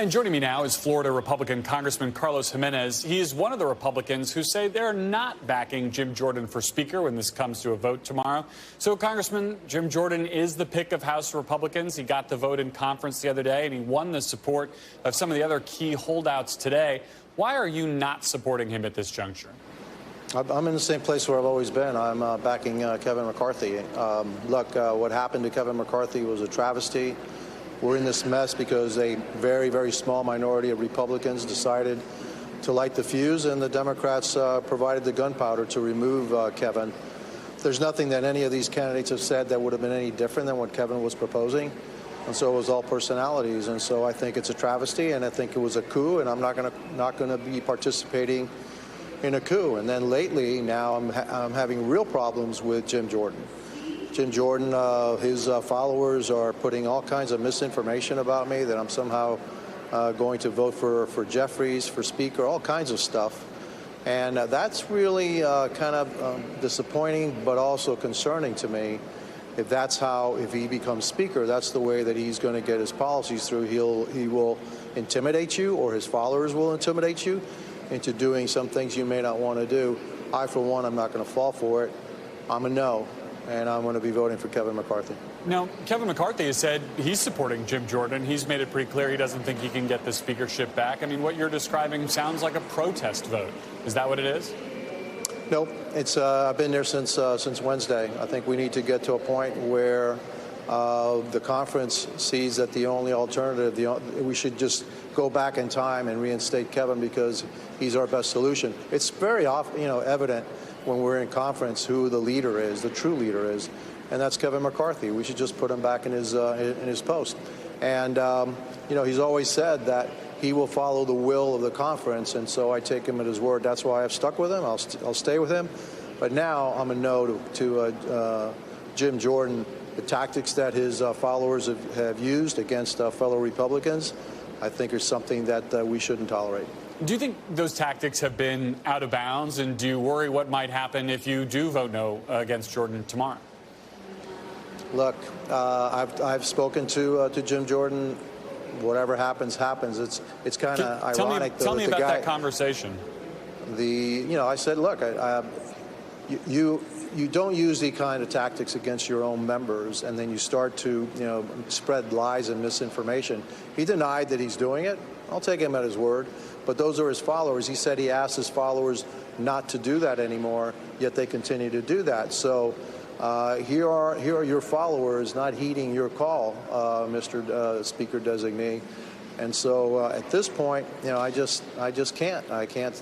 And joining me now is Florida Republican Congressman Carlos Gimenez. He is one of the Republicans who say they're not backing Jim Jordan for Speaker when this comes to a vote tomorrow. So, Congressman, Jim Jordan is the pick of House Republicans. He got the vote in conference the other day, and he won the support of some of the other key holdouts today. Why are you not supporting him at this juncture? I'm in the same place where I've always been. I'm backing Kevin McCarthy. Look, what happened to Kevin McCarthy was a travesty. We're in this mess because a very, very small minority of Republicans decided to light the fuse, and the Democrats provided the gunpowder to remove Kevin. There's nothing that any of these candidates have said that would have been any different than what Kevin was proposing. And so it was all personalities. And so I think it's a travesty, and I think it was a coup, and I'm not going to be participating in a coup. And then lately, now I'm having real problems with Jim Jordan. Jim Jordan, his followers are putting all kinds of misinformation about me, that I'm somehow going to vote for Jeffries, for Speaker, all kinds of stuff. And that's really kind of disappointing, but also concerning to me. If he becomes Speaker, that's the way that he's going to get his policies through. He will intimidate you, or his followers will intimidate you into doing some things you may not want to do. I, for one, I'm not going to fall for it. I'm a no. And I'm going to be voting for Kevin McCarthy. Now, Kevin McCarthy has said he's supporting Jim Jordan. He's made it pretty clear he doesn't think he can get the speakership back. I mean, what you're describing sounds like a protest vote. Is that what it is? No, it's. I've been there since Wednesday. I think we need to get to a point where the conference sees that the only alternative, we should just go back in time and reinstate Kevin because he's our best solution. It's very evident when we're in conference who the leader is, the true leader is, and that's Kevin McCarthy. We should just put him back in his post. And he's always said that he will follow the will of the conference, and so I take him at his word. That's why I've stuck with him. I'll stay with him. But now I'm a no to Jim Jordan. The tactics that his followers have used against fellow Republicans, I think, are something that we shouldn't tolerate. Do you think those tactics have been out of bounds, and do you worry what might happen if you do vote no against Jordan tomorrow? Look, I've spoken to Jim Jordan. Whatever happens, happens. It's kind of ironic. Tell me about that conversation. I said, look, you don't use the kind of tactics against your own members, and then you start to spread lies and misinformation. He denied that he's doing it. I'll take him at his word. But those are his followers. He said he asked his followers not to do that anymore, yet they continue to do that. So here are your followers not heeding your call, Mr. Speaker designee. And so at this point, I just can't. I can't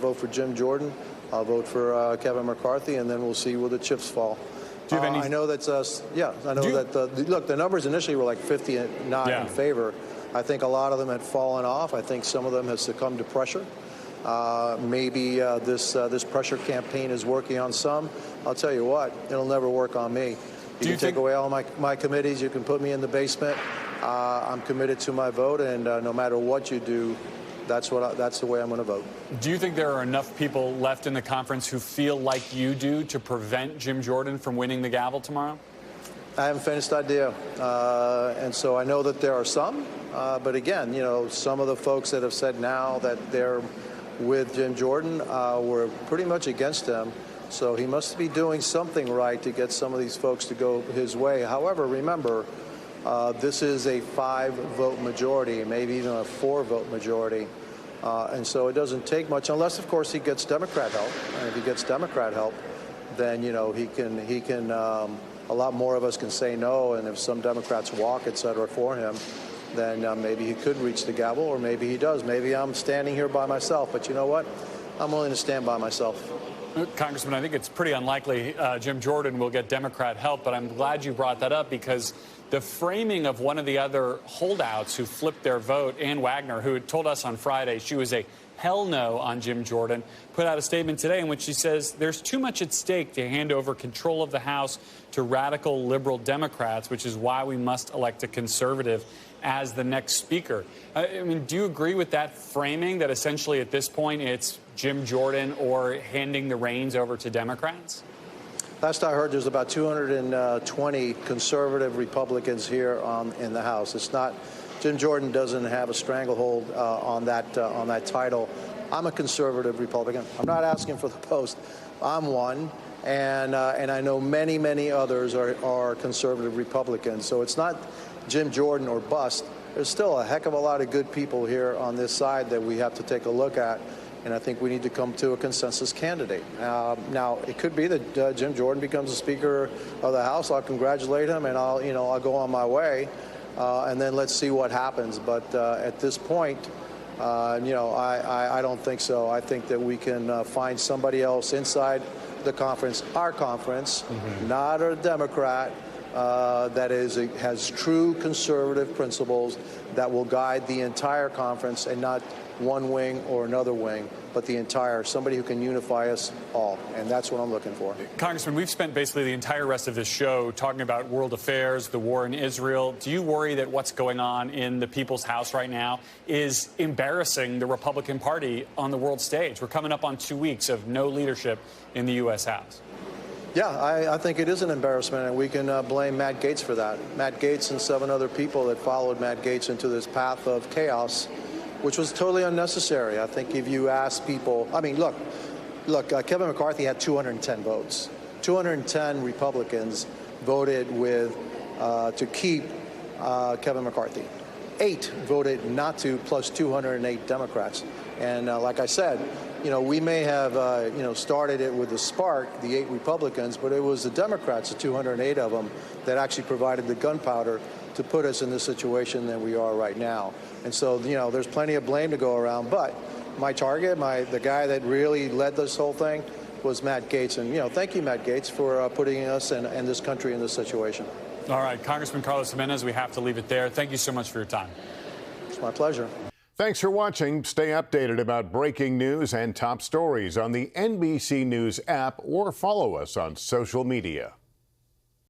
vote for Jim Jordan. I'll vote for Kevin McCarthy, and then we'll see where the chips fall. Do you have any? I know that. Look, the numbers initially were like 59 in favor. I think a lot of them had fallen off. I think some of them have succumbed to pressure. Maybe this pressure campaign is working on some. I'll tell you what, it'll never work on me. You can take away all my committees. You can put me in the basement. I'm committed to my vote, and no matter what you do, that's the way I'm going to vote. Do you think there are enough people left in the conference who feel like you do to prevent Jim Jordan from winning the gavel tomorrow? I haven't finished that deal, and so I know that there are some. But again, some of the folks that have said now that they're with Jim Jordan were pretty much against him. So he must be doing something right to get some of these folks to go his way. However, remember, this is a 5-vote majority, maybe even a 4-vote majority. And so it doesn't take much, unless, of course, he gets Democrat help. And if he gets Democrat help, then, he can a lot more of us can say no. And if some Democrats walk, et cetera, for him, then maybe he could reach the gavel, or maybe he does. Maybe I'm standing here by myself. But you know what? I'm willing to stand by myself. Congressman, I think it's pretty unlikely Jim Jordan will get Democrat help, but I'm glad you brought that up, because the framing of one of the other holdouts who flipped their vote, Ann Wagner, who had told us on Friday she was a hell no on Jim Jordan, put out a statement today in which she says there's too much at stake to hand over control of the House to radical liberal Democrats, which is why we must elect a conservative as the next speaker. I mean, do you agree with that framing, that essentially at this point it's Jim Jordan or handing the reins over to Democrats? Last I heard, there's about 220 conservative Republicans here in the House. It's not Jim Jordan doesn't have a stranglehold on that title. I'm a conservative Republican. I'm not asking for the post. I'm one. And I know many others are conservative Republicans. So it's not Jim Jordan or bust. There's still a heck of a lot of good people here on this side that we have to take a look at. And I think we need to come to a consensus candidate. Now, it could be that Jim Jordan becomes the Speaker of the House. I'll congratulate him, and I'll go on my way, and then let's see what happens. But at this point, I don't think so. I think that we can find somebody else inside the conference, our conference, not a Democrat, that has true conservative principles that will guide the entire conference, and not one wing or another wing, but the entire, somebody who can unify us all. And that's what I'm looking for. Congressman, we've spent basically the entire rest of this show talking about world affairs, the war in Israel. Do you worry that what's going on in the People's House right now is embarrassing the Republican Party on the world stage? We're coming up on 2 weeks of no leadership in the U.S. House. Yeah, I think it is an embarrassment, and we can blame Matt Gaetz for that. Matt Gaetz and 7 other people that followed Matt Gaetz into this path of chaos, which was totally unnecessary. I think if you ask people, I mean, look, Kevin McCarthy had 210 votes. 210 Republicans voted to keep Kevin McCarthy. 8 voted not to, plus 208 Democrats. And like I said, we may have, started it with the spark, the 8 Republicans, but it was the Democrats, the 208 of them, that actually provided the gunpowder to put us in the situation that we are right now. And so, there's plenty of blame to go around. But my target, the guy that really led this whole thing, was Matt Gaetz. And, thank you, Matt Gaetz, for putting us and this country in this situation. All right, Congressman Carlos Gimenez, we have to leave it there. Thank you so much for your time. It's my pleasure. Thanks for watching. Stay updated about breaking news and top stories on the NBC News app, or follow us on social media.